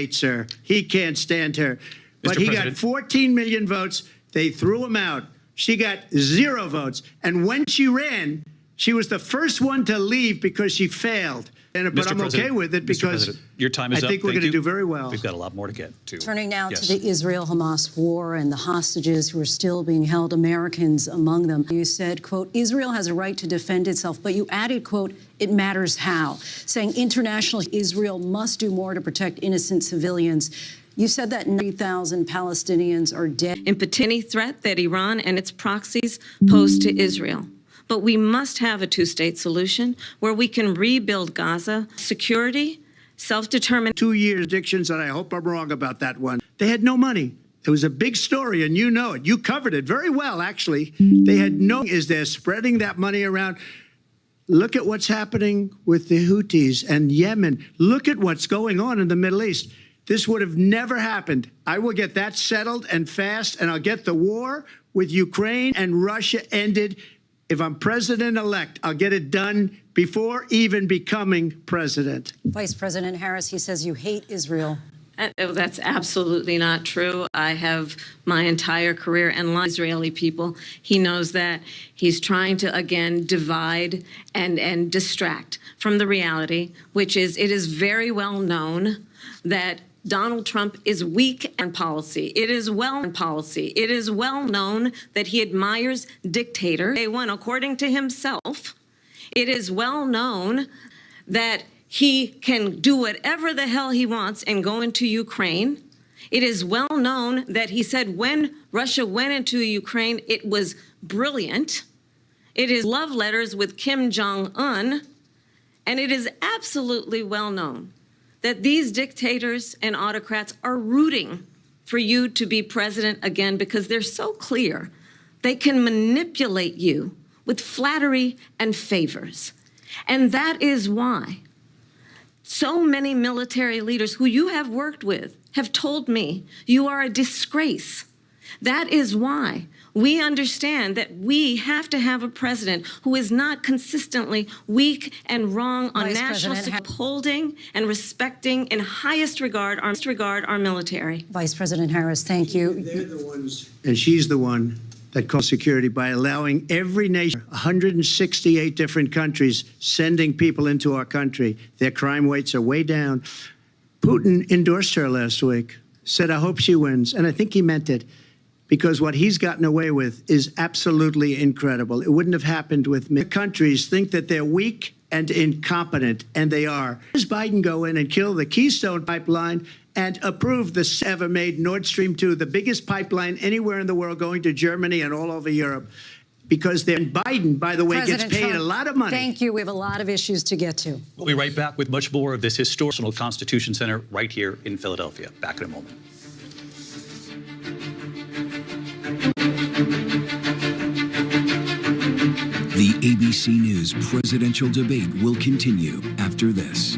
hates her. He can't stand her. But he got 14 million votes. They threw him out. She got 0 votes. And when she ran, she was the first one to leave because she failed. But I'm okay with it because your time is I think we're going to do very well. We've got a lot more to get to. Turning now to the Israel-Hamas war and the hostages who are still being held, Americans among them. You said, quote, Israel has a right to defend itself, but you added, quote, it matters how, saying international Israel must do more to protect innocent civilians. You said that 3,000 Palestinians are dead. In any threat that Iran and its proxies pose to Israel. But we must have a two-state solution where we can rebuild Gaza, security, self-determined. 2 years addictions, and I hope I'm wrong about that one. They had no money. It was a big story, and you know it. You covered it very well, actually. They had no. Is they're spreading that money around. Look at what's happening with the Houthis and Yemen. Look at what's going on in the Middle East. This would have never happened. I will get that settled and fast, and I'll get the war with Ukraine and Russia ended. If I'm president-elect, I'll get it done before even becoming president. Vice-President Harris, he says you hate Israel. That's absolutely not true. I have my entire career and Israeli people. He knows that. He's trying to, again, divide and distract from the reality, which is it is very well known that Donald Trump is weak in policy. It is well known that he admires dictators. Day one, according to himself, it is well known that he can do whatever the hell he wants and go into Ukraine. It is well known that he said when Russia went into Ukraine, it was brilliant. It is love letters with Kim Jong-un, and it is absolutely well known that these dictators and autocrats are rooting for you to be president again because they're so clear they can manipulate you with flattery and favors. And that is why so many military leaders who you have worked with have told me you are a disgrace. That is why we understand that we have to have a president who is not consistently weak and wrong on national upholding and respecting in highest regard our military. Vice President Harris, thank you. They're the ones, and she's the one that caused security by allowing every nation, 168 different countries, sending people into our country. Their crime rates are way down. Putin endorsed her last week, said, I hope she wins. And I think he meant it. Because what he's gotten away with is absolutely incredible. It wouldn't have happened with me. Countries think that they're weak and incompetent, and they are. Does Biden go in and kill the Keystone Pipeline and approve the ever made Nord Stream 2, the biggest pipeline anywhere in the world going to Germany and all over Europe? Because Biden, by the way, President gets paid Trump, a lot of money. Thank you. We have a lot of issues to get to. We'll be right back with much more of this historical Constitution Center right here in Philadelphia. Back in a moment. The ABC News presidential debate will continue after this.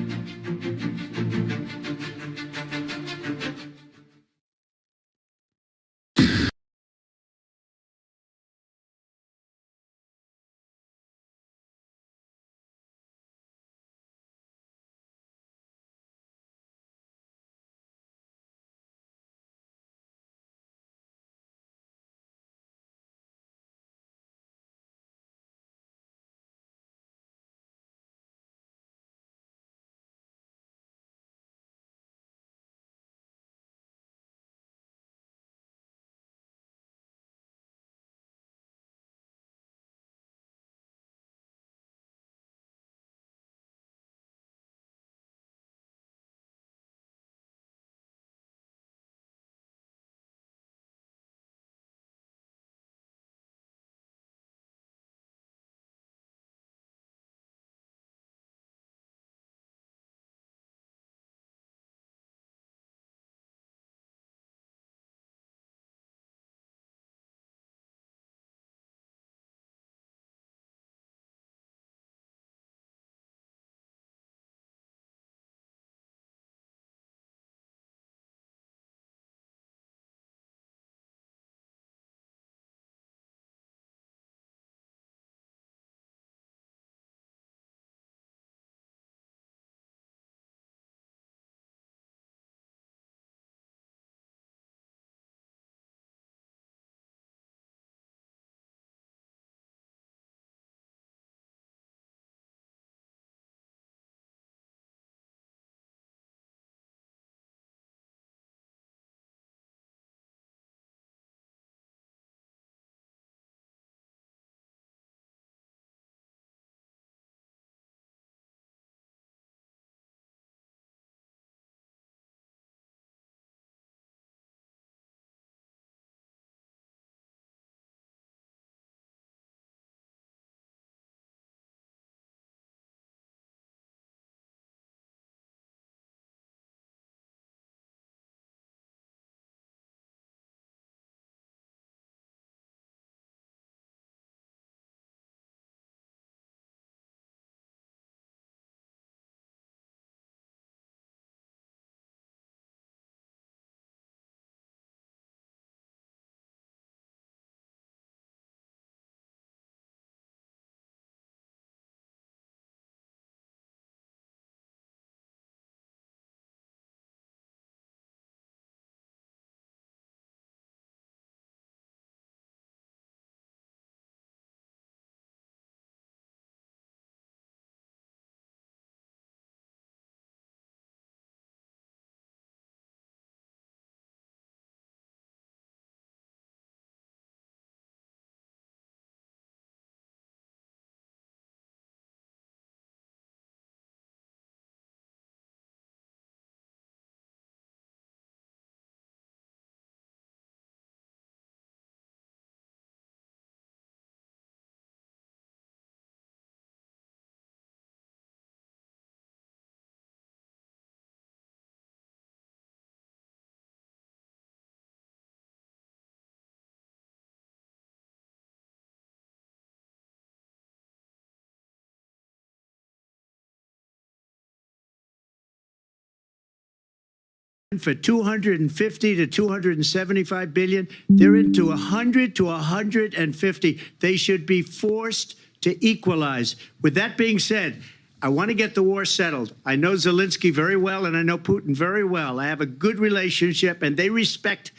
for 250 to 275 billion. They're into 100 to 150. They should be forced to equalize. With that being said, I want to get the war settled. I know Zelensky very well, and I know Putin very well. I have a good relationship, and they respect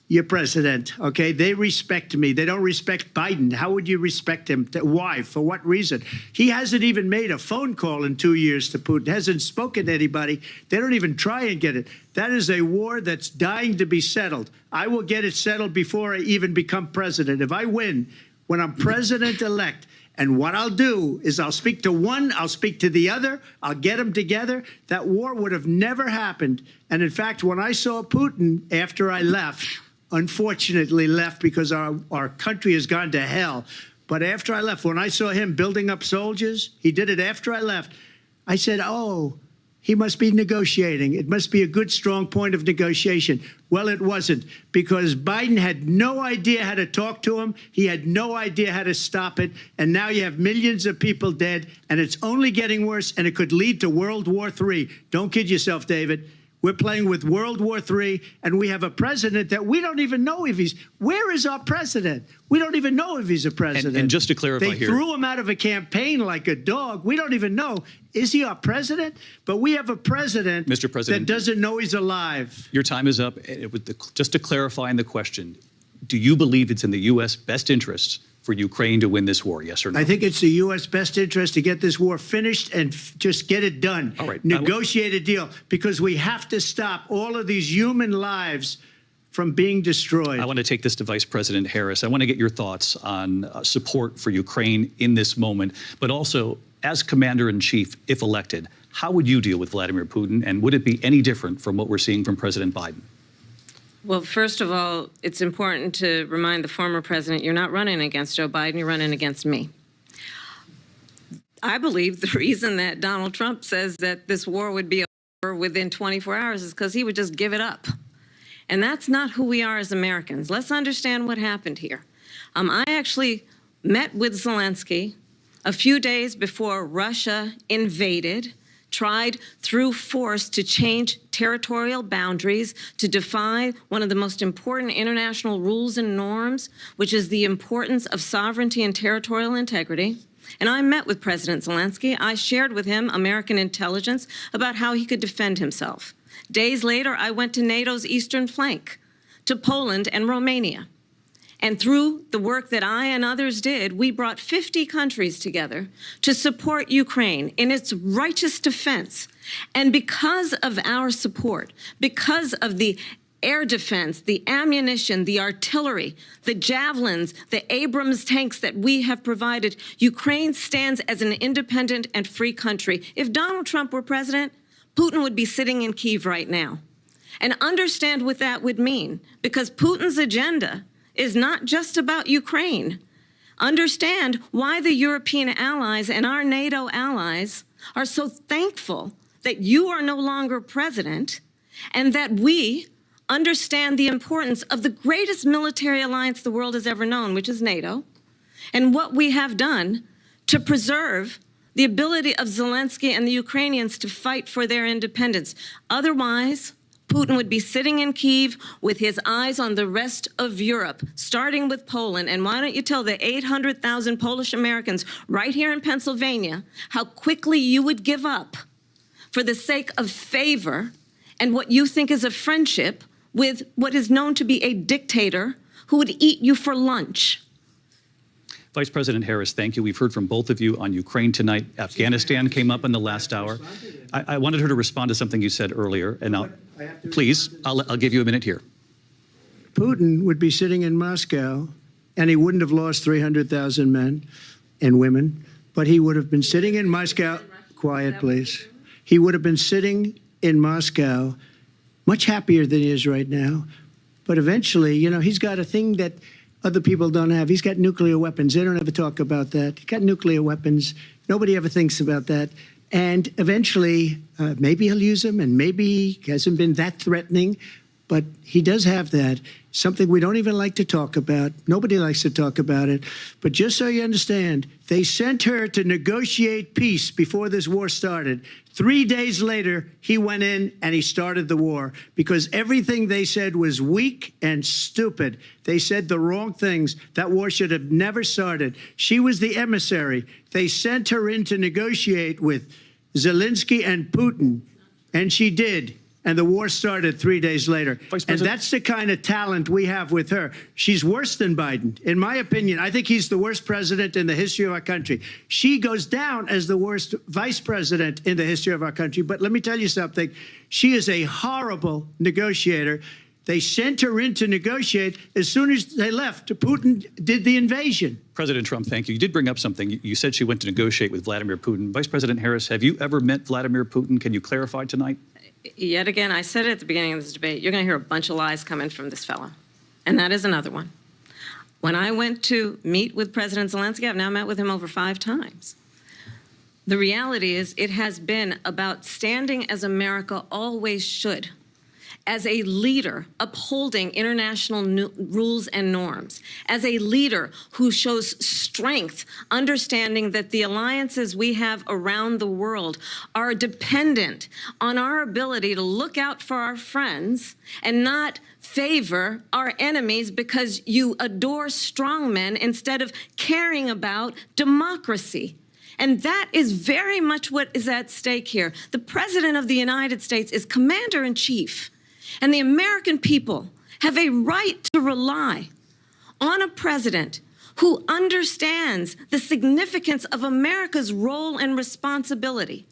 your president, okay? They respect me. They don't respect Biden. How would you respect him? Why? For what reason? He hasn't even made a phone call in 2 years to Putin, hasn't spoken to anybody. They don't even try and get it. That is a war that's dying to be settled. I will get it settled before I even become president. If I win, when I'm president-elect, and what I'll do is I'll speak to one, I'll speak to the other, I'll get them together. That war would have never happened. And in fact, when I saw Putin after I left, unfortunately left because our country has gone to hell. But after I left, when I saw him building up soldiers, he did it after I left, I said, oh, he must be negotiating. It must be a good, strong point of negotiation. Well, it wasn't, because Biden had no idea how to talk to him. He had no idea how to stop it. And now you have millions of people dead, and it's only getting worse, and it could lead to World War III. Don't kid yourself, David. We're playing with World War III, and we have a president that we don't even know if he's... Where is our president? We don't even know if he's a president. And just to clarify they here... They threw him out of a campaign like a dog. We don't even know. Is he our president? But we have a president, Mr. President, that doesn't know he's alive. Your time is up. Just to clarify in the question, do you believe it's in the U.S. best interests for Ukraine to win this war, yes or no? I think it's the U.S. best interest to get this war finished and just get it done. All right. Negotiate a deal, because we have to stop all of these human lives from being destroyed. I want to take this to Vice President Harris. I want to get your thoughts on support for Ukraine in this moment, but also as Commander-in-Chief, if elected, how would you deal with Vladimir Putin, and would it be any different from what we're seeing from President Biden? Well, first of all, it's important to remind the former president you're not running against Joe Biden, you're running against me. I believe the reason that Donald Trump says that this war would be over within 24 hours is because he would just give it up. And that's not who we are as Americans. Let's understand what happened here. I actually met with Zelensky a few days before Russia invaded, tried through force to change territorial boundaries, to defy one of the most important international rules and norms, which is the importance of sovereignty and territorial integrity. And I met with President Zelensky. I shared with him American intelligence about how he could defend himself. Days later, I went to NATO's eastern flank, to Poland and Romania. And through the work that I and others did, we brought 50 countries together to support Ukraine in its righteous defense. And because of our support, because of the air defense, the ammunition, the artillery, the javelins, the Abrams tanks that we have provided, Ukraine stands as an independent and free country. If Donald Trump were president, Putin would be sitting in Kyiv right now. And understand what that would mean, because Putin's agenda is not just about Ukraine. Understand why the European allies and our NATO allies are so thankful that you are no longer president, and that we understand the importance of the greatest military alliance the world has ever known, which is NATO, and what we have done to preserve the ability of Zelensky and the Ukrainians to fight for their independence. Otherwise, Putin would be sitting in Kyiv with his eyes on the rest of Europe, starting with Poland. And why don't you tell the 800,000 Polish Americans right here in Pennsylvania how quickly you would give up for the sake of favor and what you think is a friendship with what is known to be a dictator who would eat you for lunch. Vice President Harris, thank you. We've heard from both of you on Ukraine tonight. Afghanistan came up in the last hour. I wanted her to respond to something you said earlier, and please, I'll give you a minute here. Putin would be sitting in Moscow, and he wouldn't have lost 300,000 men and women, but he would have been sitting in Moscow. Quiet, please. He would have been sitting in Moscow, much happier than he is right now. But eventually, you know, he's got a thing that other people don't have. He's got nuclear weapons. They don't ever talk about that. He's got nuclear weapons. Nobody ever thinks about that. And eventually, maybe he'll use them, and maybe he hasn't been that threatening. but he does have that, something we don't even like to talk about. Nobody likes to talk about it. But just so you understand, they sent her to negotiate peace before this war started. 3 days later, he went in and he started the war because everything they said was weak and stupid. They said the wrong things. That war should have never started. She was the emissary. They sent her in to negotiate with Zelensky and Putin, and she did. And the war started 3 days later. And that's the kind of talent we have with her. She's worse than Biden. In my opinion, I think he's the worst president in the history of our country. She goes down as the worst vice president in the history of our country. But let me tell you something. She is a horrible negotiator. They sent her in to negotiate. As soon as they left, Putin did the invasion. President Trump, thank you. You did bring up something. You said she went to negotiate with Vladimir Putin. Vice President Harris, have you ever met Vladimir Putin? Can you clarify tonight? Yet again, I said it at the beginning of this debate, you're going to hear a bunch of lies coming from this fellow. And that is another one. When I went to meet with President Zelensky, I've now met with him over 5 times. The reality is it has been about standing as America always should, as a leader upholding international rules and norms, as a leader who shows strength, understanding that the alliances we have around the world are dependent on our ability to look out for our friends and not favor our enemies because you adore strong men instead of caring about democracy. And that is very much what is at stake here. The President of the United States is Commander-in-Chief. And the American people have a right to rely on a president who understands the significance of America's role and responsibility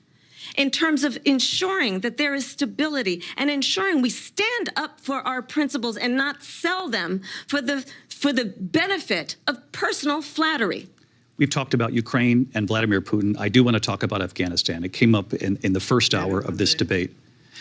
in terms of ensuring that there is stability and ensuring we stand up for our principles and not sell them for the benefit of personal flattery. We've talked about Ukraine and Vladimir Putin. I do want to talk about Afghanistan. It came up in the first hour of this debate.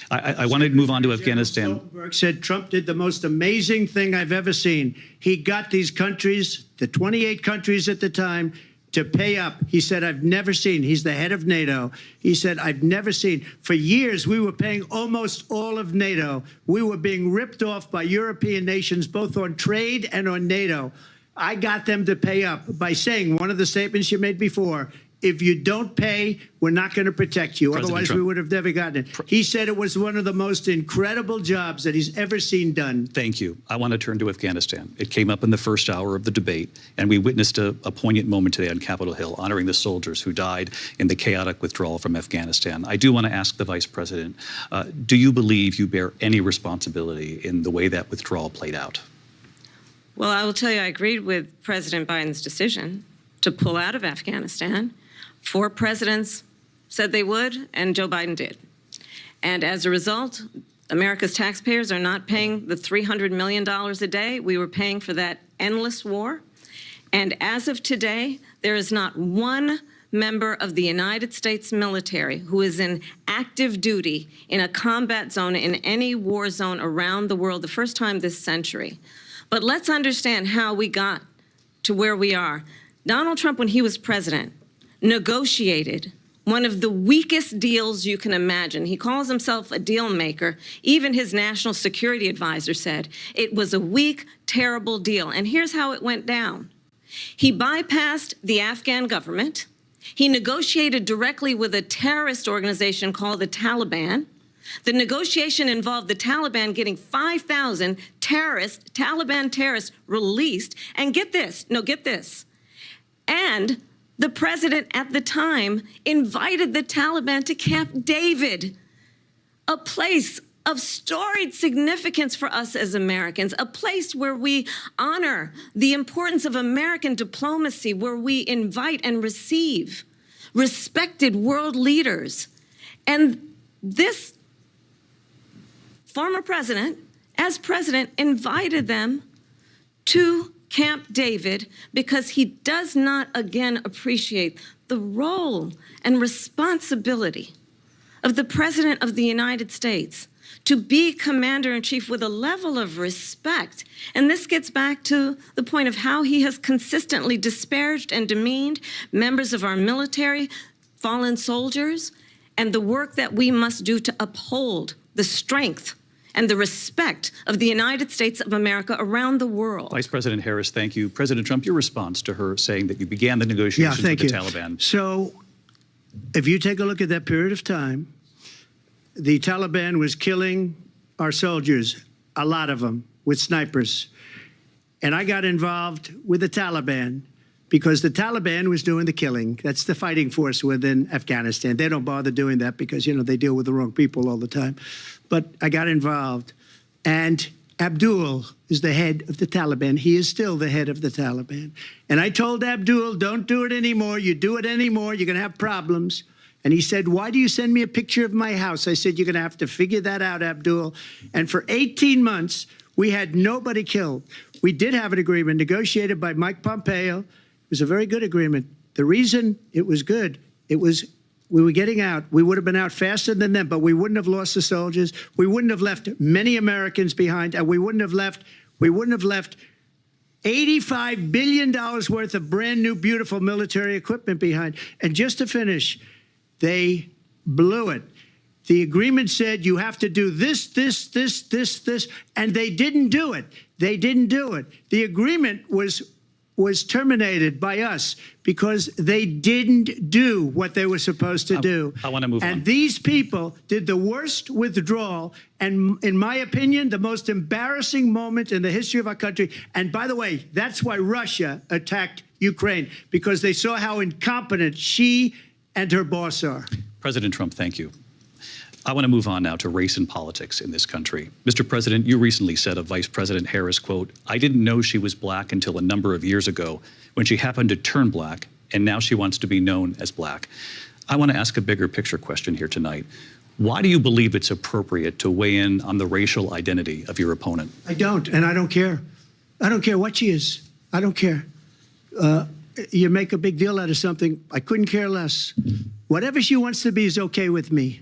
I wanted to move on to Afghanistan. Stoltenberg said Trump did the most amazing thing I've ever seen. He got these countries, the 28 countries at the time, to pay up. He said, I've never seen. He's the head of NATO. He said, I've never seen. For years, we were paying almost all of NATO. We were being ripped off by European nations, both on trade and on NATO. I got them to pay up by saying one of the statements you made before, if you don't pay, we're not going to protect you. President Otherwise, Trump. we would have never gotten it. He said it was one of the most incredible jobs that he's ever seen done. Thank you. I want to turn to Afghanistan. It came up in the first hour of the debate, and we witnessed a poignant moment today on Capitol Hill, honoring the soldiers who died in the chaotic withdrawal from Afghanistan. I do want to ask the Vice President, do you believe you bear any responsibility in the way that withdrawal played out? Well, I will tell you, I agreed with President Biden's decision to pull out of Afghanistan. 4 presidents said they would, and Joe Biden did. And as a result, America's taxpayers are not paying the $300 million a day we were paying for that endless war. And as of today, there is not one member of the United States military who is in active duty in a combat zone in any war zone around the world, the first time this century. But let's understand how we got to where we are. Donald Trump, when he was president, negotiated one of the weakest deals you can imagine. He calls himself a deal maker. Even his national security advisor said it was a weak, terrible deal. And here's how it went down. He bypassed the Afghan government. He negotiated directly with a terrorist organization called the Taliban. The negotiation involved the Taliban getting 5,000 Taliban terrorists released. And get this, and the president at the time invited the Taliban to Camp David, a place of storied significance for us as Americans, a place where we honor the importance of American diplomacy, where we invite and receive respected world leaders. And this former president, as president, invited them to Camp David because he does not, again, appreciate the role and responsibility of the President of the United States to be commander-in-chief with a level of respect. And this gets back to the point of how he has consistently disparaged and demeaned members of our military, fallen soldiers, and the work that we must do to uphold the strength and the respect of the United States of America around the world. Vice President Harris, thank you. President Trump, your response to her saying that you began the negotiations with the Taliban. So if you take a look at that period of time, the Taliban was killing our soldiers, a lot of them, with snipers. And I got involved with the Taliban because the Taliban was doing the killing. That's the fighting force within Afghanistan. They don't bother doing that because, you know, they deal with the wrong people all the time. But I got involved. And Abdul is the head of the Taliban. He is still the head of the Taliban. And I told Abdul, don't do it anymore. You do it anymore, you're going to have problems. And he said, why do you send me a picture of my house? I said, you're going to have to figure that out, Abdul. And for 18 months, we had nobody killed. We did have an agreement negotiated by Mike Pompeo. It was a very good agreement. The reason it was good, it was we were getting out. We would have been out faster than them, but we wouldn't have lost the soldiers. We wouldn't have left many Americans behind, and we wouldn't have left $85 billion worth of brand new, beautiful military equipment behind. And just to finish, they blew it. The agreement said you have to do this, and they didn't do it. They didn't do it. The agreement was terminated by us because they didn't do what they were supposed to do. I want to move on. And these people did the worst withdrawal and, in my opinion, the most embarrassing moment in the history of our country. And by the way, that's why Russia attacked Ukraine, because they saw how incompetent she and her boss are. President Trump, thank you. I want to move on now to race and politics in this country. Mr. President, you recently said of Vice President Harris, quote, I didn't know she was black until a number of years ago when she happened to turn black, and now she wants to be known as black. I want to ask a bigger picture question here tonight. Why do you believe it's appropriate to weigh in on the racial identity of your opponent? I don't, and I don't care. I don't care what she is. I don't care. You make a big deal out of something. I couldn't care less. Whatever she wants to be is okay with me.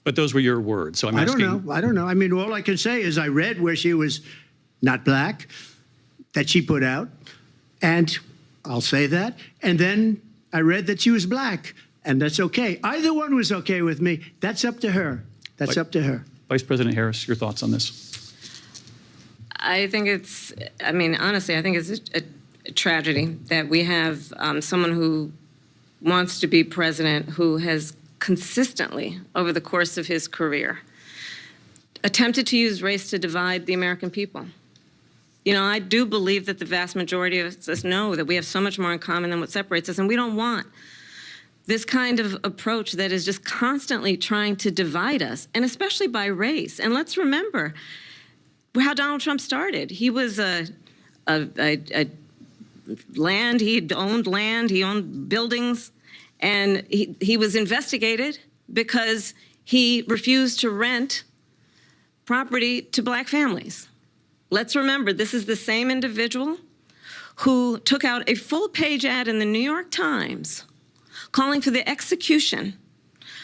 But those were your words, so I'm asking. I don't know. I mean, all I can say is I read where she was not black, that she put out, and I'll say that. And then I read that she was black, and that's okay. Either one was okay with me. That's up to her. That's up to her. Vice President Harris, your thoughts on this? I think it's, I mean, honestly, I think it's a tragedy that we have someone who wants to be president who has consistently, over the course of his career, attempted to use race to divide the American people. You know, I do believe that the vast majority of us know that we have so much more in common than what separates us, and we don't want this kind of approach that is just constantly trying to divide us, and especially by race. And let's remember how Donald Trump started. He was land, he owned buildings, and he was investigated because he refused to rent property to black families. Let's remember, this is the same individual who took out a full-page ad in the New York Times calling for the execution